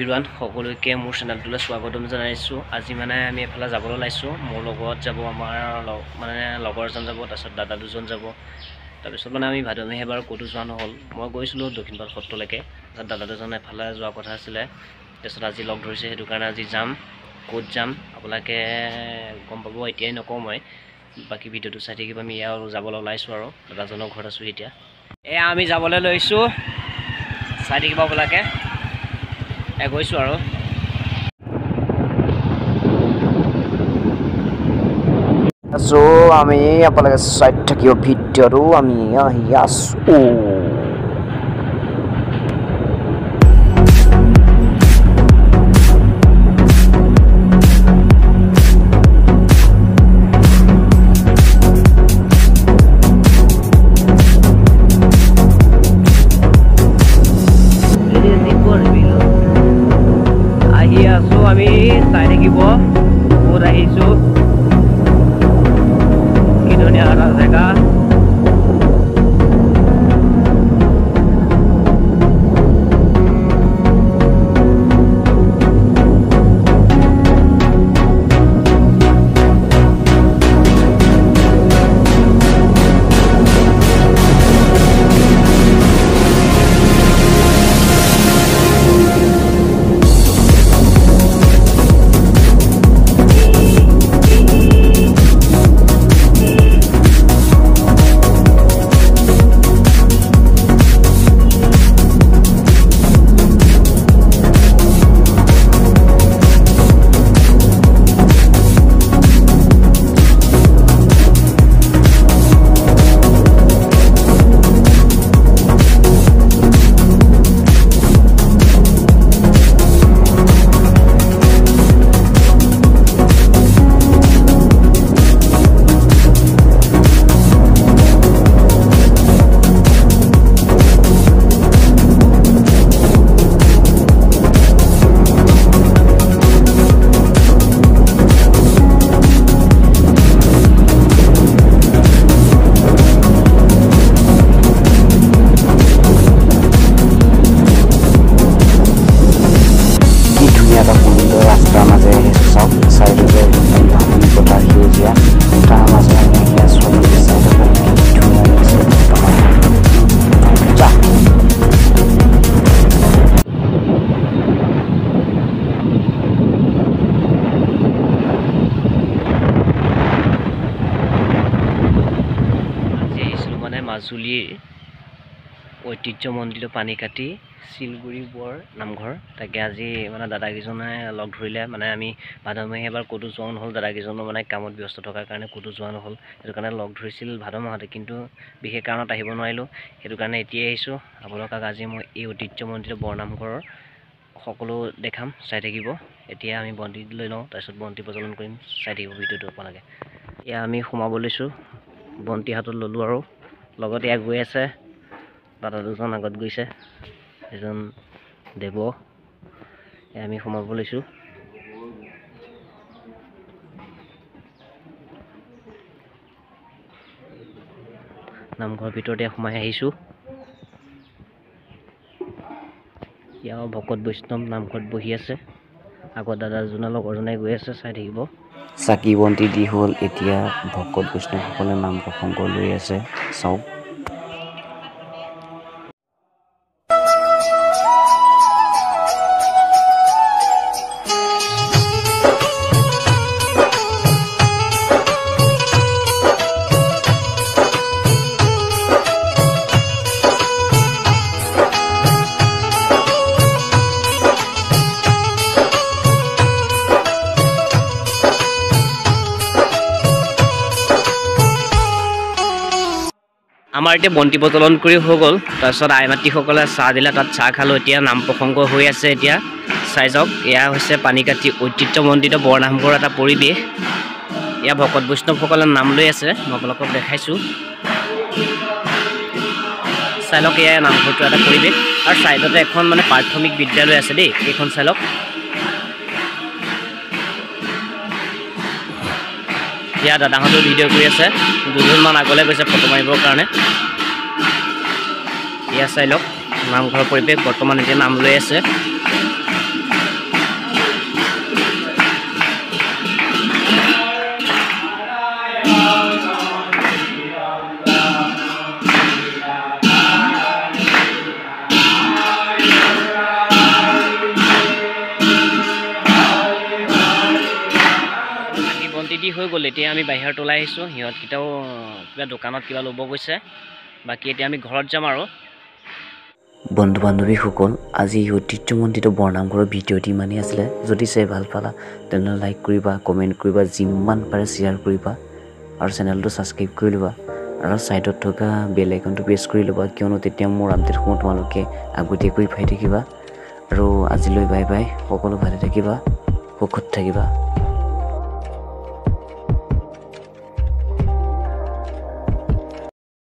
Everyone সকলোকে মোৰ চেনেলটোলৈ স্বাগতম জনাইছোঁ। আজি মানে আমি এফালে যাবলৈ ওলাইছোঁ। মোৰ লগত যাব আমাৰ লগৰ এজন যাব, তাৰপিছত দাদা দুজন যাব। তাৰপিছত মানে আমি ভাদমহীয়া এবাৰ ক'তো যোৱা নহ'ল। মই গৈছিলোঁ দক্ষিণপাট সত্ৰলৈকে, তাৰপিছত দাদা দুজন এফালে যোৱা কথা আছিলে। তাৰপিছত আজি লগ ধৰিছে, সেইটো কাৰণে আজি যাম। ক'ত যাম আপোনালোকে গম পাব, এতিয়াই নকওঁ মই। বাকী ভিডিঅ'টো চাই থাকিব। আমি এয়া যাবলৈ ওলাইছোঁ আৰু দাদাজনৰ ঘৰত আছোঁ এতিয়া। এয়া আমি যাবলৈ লৈছোঁ, চাই থাকিব আপোনালোকে। গৈছোঁ আৰু আমি আপোনালোকে চাই থাকিব ভিডিঅ'টো। আমি আহি আছোঁ। আমি চাই থাকিব ক'ত আহিছোঁ, কি ধুনীয়া এটা জেগা। ৰাস্তাৰ মাজে চাওক, চাইডতে ধান পথাৰ সেউজীয়া, তাৰ মাজে আমি আহি আছোঁ। আজি আহিছিলোঁ মানে মাজুলীৰ ঐতিহ্যমণ্ডিত পানীকাটি শিলগুৰি বৰ নামঘৰ। তাকে আজি মানে দাদাকেইজনে লগ ধৰিলে। মানে আমি ভাদমহীয়া এবাৰ ক'তো যোৱা নহ'ল, দাদাকেইজনো মানে কামত ব্যস্ত থকাৰ কাৰণে ক'তো যোৱা নহ'ল। সেইটো কাৰণে লগ ধৰিছিল ভাদ মাহতে, কিন্তু বিশেষ কাৰণত আহিব নোৱাৰিলোঁ। সেইটো কাৰণে এতিয়াই আহিছোঁ। আপোনালোকক আজি মই এই ঐতিহ্যমণ্ডিত বৰনামঘৰৰ সকলো দেখাম, চাই থাকিব। এতিয়া আমি বন্তি লৈ লওঁ, তাৰপিছত বন্তি প্ৰজ্বলন কৰিম। চাই থাকিব ভিডিঅ'টো আপোনালোকে। এয়া আমি সোমাব লৈছোঁ, বন্তি হাতত ল'লোঁ আৰু লগত এয়া গৈ আছে দাদা দুজন, আগত গৈছে এজন দেৱ। আমি সোমাব লৈছোঁ। নামঘৰৰ ভিতৰতে সোমাই আহিছোঁ। ইয়াৰ ভকত বৈষ্ণৱ নামঘৰত বহি আছে। আগত দাদাজনৰ লগৰজনে গৈ আছে, চাই থাকিব। চাকি বন্তি দি হ'ল, এতিয়া ভকত বৈষ্ণৱসকলে নাম প্ৰসংগ লৈ আছে, চাওক। আমাৰ এতিয়া বন্তি প্ৰজ্বলন কৰি হৈ গ'ল। তাৰপিছত আই মাতৃসকলে চাহ দিলে, তাত চাহ খালোঁ। এতিয়া নাম প্ৰসংগ হৈ আছে। এতিয়া চাই যাওক, এয়া হৈছে পানীকাটি ঐতিহ্যমণ্ডিত বৰনামঘৰৰ এটা পৰিৱেশ। এয়া ভকত বৈষ্ণৱসকলে নাম লৈ আছে, মই আপোনালোকক দেখাইছোঁ। চাই লওক, এয়া নামঘৰটোৰ এটা পৰিৱেশ। আৰু ছাইডতে এখন মানে প্ৰাথমিক বিদ্যালয় আছে দেই, এইখন চাই লওক। ইয়া দাদাহঁতেও ভিডিঅ' কৰি আছে, দুজনমান আগলৈ গৈছে ফটো মাৰিবৰ কাৰণে। ইয়া চাই লওক নামঘৰৰ পৰিৱেশ, বৰ্তমান এতিয়া নাম লৈ আছে। ৰেডি হৈ গ'ল এতিয়া আমি বাহিৰত ওলাই আহিছোঁ সিহঁতকেইটাও কিবা দোকানত কিবা ল'ব গৈছে বাকী এতিয়া আমি ঘৰত যাম আৰু বন্ধু বান্ধৱীসকল আজি ঐতিহ্যমণ্ডিত বৰনামঘৰৰ ভিডিঅ'টি ইমানেই আছিলে যদি চাই ভাল পালা তেনেহ'লে লাইক কৰিবা কমেণ্ট কৰিবা যিমান পাৰে শ্বেয়াৰ কৰিবা আৰু চেনেলটো ছাবস্ক্ৰাইব কৰি ল'বা আৰু ছাইডত থকা বেল আইকনটো প্ৰেছ কৰি ল'বা কিয়নো তেতিয়া মোৰ আপডেটসমূহ তোমালোকে আগতীয়াকৈ পাই থাকিবা আৰু আজিলৈ বাই বাই সকলো ভালে থাকিবা সুখত থাকিবা